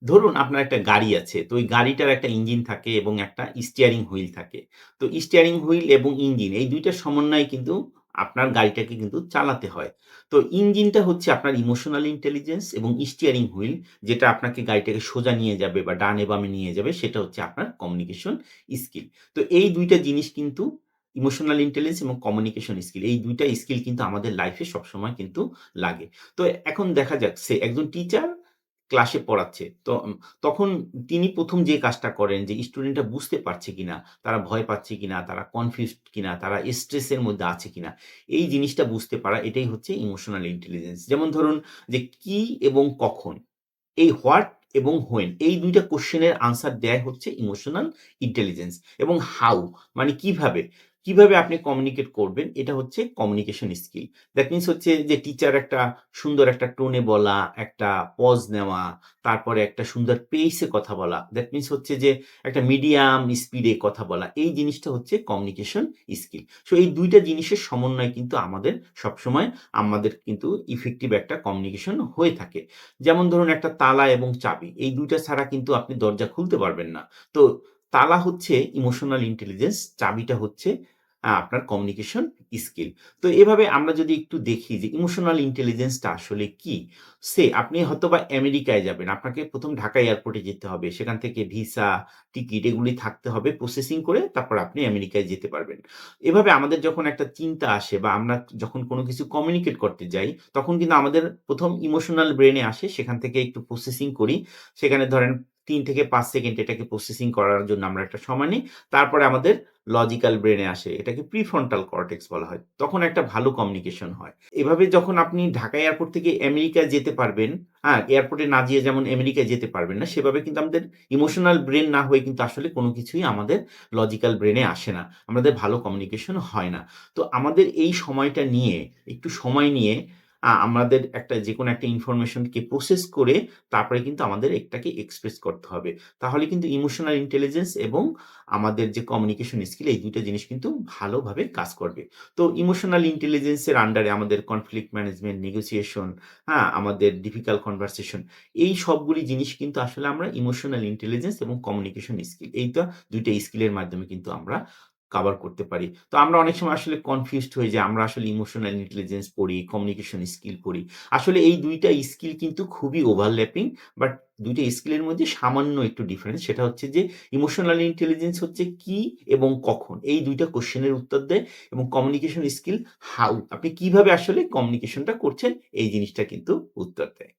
ধরুন আপনার একটা গাড়ি আছে। তো ওই গাড়িটার একটা ইঞ্জিন থাকে এবং একটা স্টিয়ারিং হুইল থাকে। তো স্টিয়ারিং হুইল এবং ইঞ্জিন এই ২ টার সমন্বয়ে কিন্তু আপনার গাড়িটাকে কিন্তু চালাতে হয়। তো ইঞ্জিনটা হচ্ছে আপনার ইমোশনাল ইন্টেলিজেন্স এবং স্টিয়ারিং হুইল যেটা আপনাকে গাড়িটাকে সোজা নিয়ে যাবে বা ডানে বামে নিয়ে যাবে সেটা হচ্ছে আপনার কমিউনিকেশন স্কিল। তো এই ২ টা জিনিস কিন্তু ইমোশনাল ইন্টেলিজেন্স এবং কমিউনিকেশন স্কিল এই ২ টা স্কিল কিন্তু আমাদের লাইফে সবসময় কিন্তু লাগে। তো এখন দেখা যাক একজন টিচার ক্লাসে পড়াচ্ছে। তখন তিনি ১ম যে কাজটা করেন যে স্টুডেন্টরা বুঝতে পারছে কিনা, তারা ভয় পাচ্ছে কিনা, তারা কনফিউজড কিনা, তারা স্ট্রেস এর মধ্যে আছে কিনা, এই জিনিসটা বুঝতে পারা এটাই হচ্ছে ইমোশনাল ইন্টেলিজেন্স। যেমন ধরুন যে কি এবং কখন, এই হোয়াট এবং হোয়েন এই ২ টা কোয়েশ্চেন এর আনসার দেয় হচ্ছে ইমোশনাল ইন্টেলিজেন্স এবং হাউ মানে কিভাবে, কিভাবে আপনি কমিউনিকেট করবেন এটা হচ্ছে কমিউনিকেশন স্কিল। দ্যাট মিনস হচ্ছে যে টিচার একটা সুন্দর একটা টোনে বলা, একটা পজ নেওয়া, তারপরে একটা সুন্দর পেইস এ কথা বলা। দ্যাট মিনস হচ্ছে যে একটা মিডিয়াম স্পিডে কথা বলা। এই জিনিসটা হচ্ছে কমিউনিকেশন স্কিল। সো এই ২ টা জিনিসের সমন্বয় কিন্তু আমাদের সবসময় আমাদের কিন্তু ইফেক্টিভ একটা কমিউনিকেশন হয়ে থাকে। যেমন ধরুন একটা তালা এবং চাবি। এই ২ টা ছাড়া কিন্তু আপনি দরজা খুলতে পারবেন না। তো তালা হচ্ছে ইমোশনাল ইন্টেলিজেন্স, চাবিটা হচ্ছে আপনার কমিউনিকেশন স্কিল। তো এভাবে আমরা যদি একটু দেখি যে ইমোশনাল ইন্টেলিজেন্স টা আসলে কি? আপনি হয়তোবা আমেরিকায় যাবেন। আপনাকে ১ম ঢাকা এয়ারপোর্টে যেতে হবে। সেখান থেকে ভিসা, টিকিট এগুলি থাকতে হবে। প্রসেসিং করে তারপর আপনি আমেরিকায় যেতে পারবেন। এভাবে আমাদের যখন একটা চিন্তা আসে বা আমরা যখন কোন কিছু কমিউনিকেট করতে যাই, তখন কিন্তু আমাদের ১ম ইমোশনাল ব্রেইন এ আসে। সেখান থেকে একটু প্রসেসিং করি। সেখানে ধরেন ৩ থেকে ৫ সেকেন্ড এটাকে প্রসেসিং করার জন্য আমরা একটা সময় নিই। তারপরে আমাদের লজিক্যাল ব্রেইন এ আসে। এটাকে প্রিফ্রন্টাল কর্টেক্স বলা হয়। তখন একটা ভালো কমিউনিকেশন হয়। এভাবে যখন আপনি ঢাকা এয়ারপোর্ট থেকে আমেরিকায় যেতে পারবেন, এয়ারপোর্টে না যেয়ে যেমন আমেরিকায় যেতে পারবেন না, সেভাবে কিন্তু আমাদের ইমোশনাল ব্রেইন না হয়ে কিন্তু আসলে কোন কিছুই আমাদের লজিক্যাল ব্রেইন এ আসে না। আমাদের ভালো কমিউনিকেশন হয় না। তো আমাদের এই সময়টা নিয়ে, একটু সময় নিয়ে আমাদের একটা যেকোনো একটা ইনফরমেশনকে প্রসেস করে তারপরে কিন্তু আমাদের এটাকে এক্সপ্রেস করতে হবে। তাহলে কিন্তু ইমোশনাল ইন্টেলিজেন্স এবং আমাদের যে কমিউনিকেশন স্কিল এই ২ টা জিনিস কিন্তু ভালোভাবে কাজ করবে। তো ইমোশনাল ইন্টেলিজেন্স এর আন্ডারে আমাদের কনফ্লিক্ট ম্যানেজমেন্ট, নেগোসিয়েশন, আমাদের ডিফিকাল্ট কনভারসেশন এই সবগুলি জিনিস কিন্তু আসলে আমরা ইমোশনাল ইন্টেলিজেন্স এবং কমিউনিকেশন স্কিল ২ টা স্কিলের মাধ্যমে কিন্তু আমরা কভার করতে পারি। তো আমরা অনেক সময় আসলে কনফিউজড হই যে আমরা আসলে ইমোশনাল ইন্টেলিজেন্স পড়ি, কমিউনিকেশন স্কিল পড়ি। আসলে এই ২ টা স্কিল কিন্তু খুবই ওভারল্যাপিং বাট ২ টা স্কিলের মধ্যে সামান্য একটু ডিফারেন্স। সেটা হচ্ছে যে ইমোশনাল ইন্টেলিজেন্স হচ্ছে কি এবং কখন এই ২ টা কোয়েশ্চেনের উত্তর দেয় এবং কমিউনিকেশন স্কিল হাউ আপনি কিভাবে আসলে কমিউনিকেশনটা করছেন এই জিনিসটা কিন্তু উত্তর দেয়।